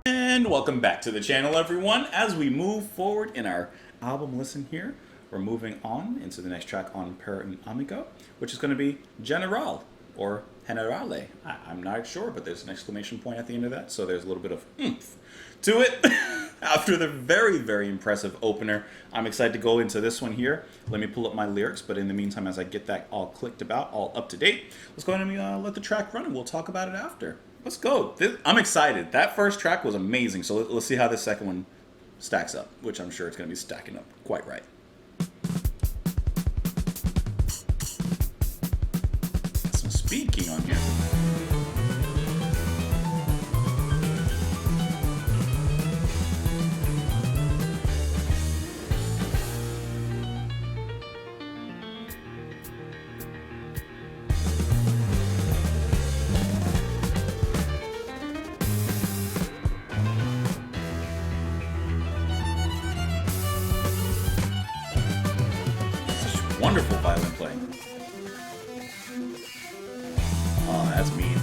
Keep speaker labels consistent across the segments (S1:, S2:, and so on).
S1: And welcome back to the channel, everyone. As we move forward in our album listen here, we're moving on into the next track on Per un Amico, which is going to be Generale, or Generale. I'm not sure, but there's an exclamation point at the end of that, so there's a little bit of oomph to it. After the very, very impressive opener, I'm excited to go into this one here. Let me pull up my lyrics, but in the meantime, as I get that all clicked about, all up to date, let's go ahead and let the track run, and we'll talk about it after. Let's go. I'm excited. That first track was amazing, so let's see how the second one stacks up, which I'm sure it's going to be stacking up quite right. Some speed key on here. Wonderful violin playing. Oh, that's mean.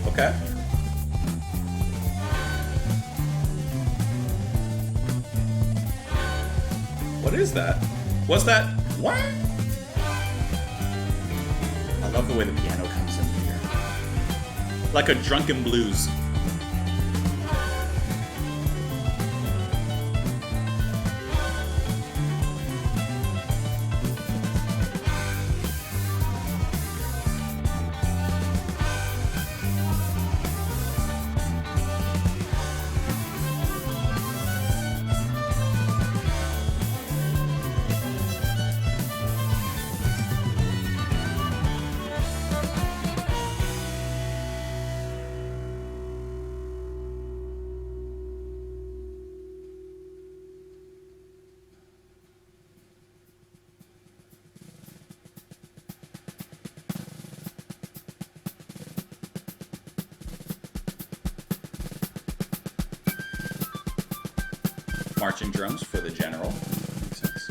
S1: Okay. What is that? What's that? What? I love the way the piano comes in here. Like a drunken blues. Marching drums for the General. Makes sense.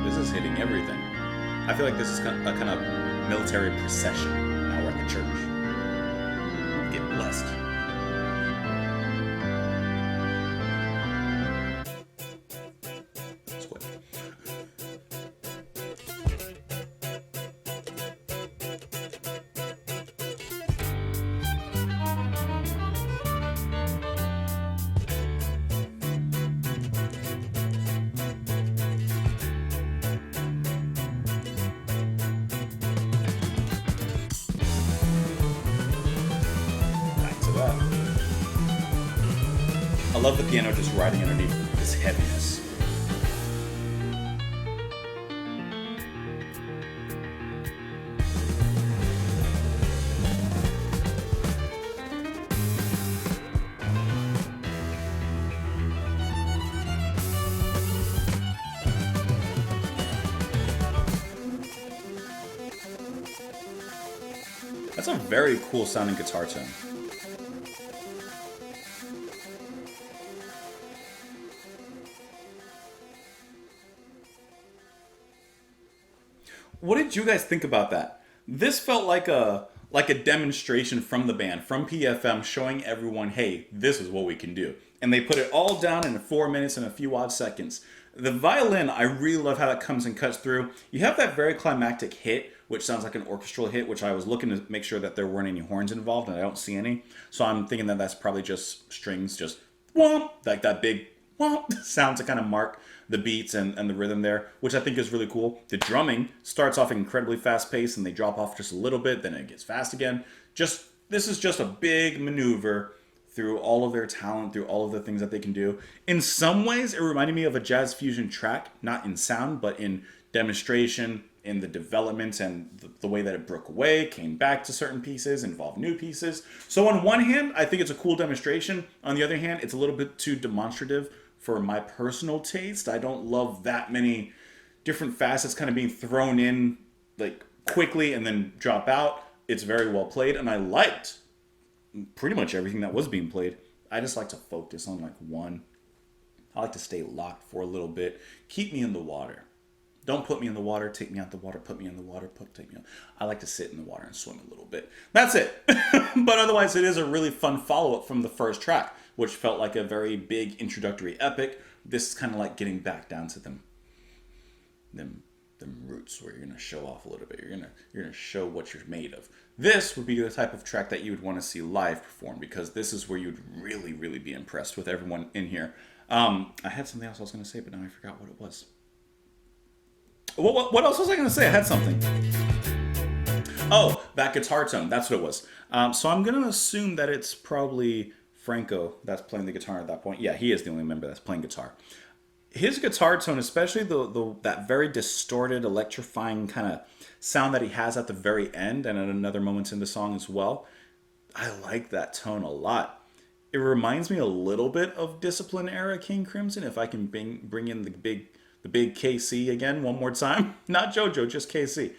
S1: This is hitting everything. I feel like this is a kind of military procession. Now we're at the church. Get blessed. It's quick. I love the piano just riding underneath this heaviness. That's a very cool sounding guitar tone. What did you guys think about that? This felt like a demonstration from the band, from PFM, showing everyone, hey, this is what we can do. and they put it all down in 4 minutes and a few odd seconds. The violin, I really love how that comes and cuts through. You have that very climactic hit, which sounds like an orchestral hit, which I was looking to make sure that there weren't any horns involved, and I don't see any. So I'm thinking that that's probably just strings, just womp, like that big womp sound to kind of mark the beats and the rhythm there, which I think is really cool. The drumming starts off incredibly fast paced, and they drop off just a little bit, then it gets fast again. This is just a big maneuver through all of their talent, through all of the things that they can do. In some ways, it reminded me of a jazz fusion track, not in sound, but in demonstration, in the development and the way that it broke away, came back to certain pieces, involved new pieces. So on one hand, I think it's a cool demonstration. On the other hand, it's a little bit too demonstrative for my personal taste. I don't love that many different facets kind of being thrown in like quickly and then drop out. It's very well played, and I liked pretty much everything that was being played. I just like to focus on like one. I like to stay locked for a little bit. Keep me in the water. Don't put me in the water, take me out the water, put me in the water, take me out. I like to sit in the water and swim a little bit. That's it. But otherwise, it is a really fun follow-up from the first track, which felt like a very big introductory epic. This is kind of like getting back down to them roots where you're gonna show off a little bit. You're gonna show what you're made of. This would be the type of track that you would want to see live performed, because this is where you'd really, really be impressed with everyone in here. I had something else I was gonna say, but now I forgot what it was. What else was I gonna say? I had something. Oh, that guitar tone. That's what it was. So I'm gonna assume that it's probably Franco that's playing the guitar at that point. Yeah, he is the only member that's playing guitar. His guitar tone, especially that very distorted, electrifying kind of sound that he has at the very end and at another moment in the song as well, I like that tone a lot. It reminds me a little bit of Discipline era King Crimson, if I can bring in the big KC again one more time. Not JoJo, just KC.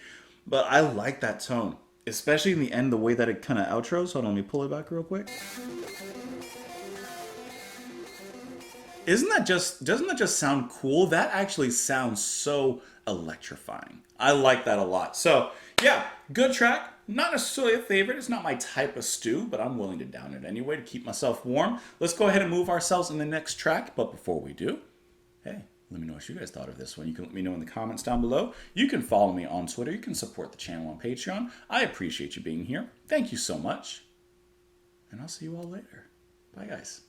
S1: But I like that tone, especially in the end, the way that it kind of outros. Hold on, let me pull it back real quick. Doesn't that just sound cool? That actually sounds so electrifying. I like that a lot. So yeah, good track. Not necessarily a favorite. It's not my type of stew, but I'm willing to down it anyway to keep myself warm. Let's go ahead and move ourselves in the next track. But before we do, hey, let me know what you guys thought of this one. You can let me know in the comments down below. You can follow me on Twitter. You can support the channel on Patreon. I appreciate you being here. Thank you so much. And I'll see you all later. Bye, guys.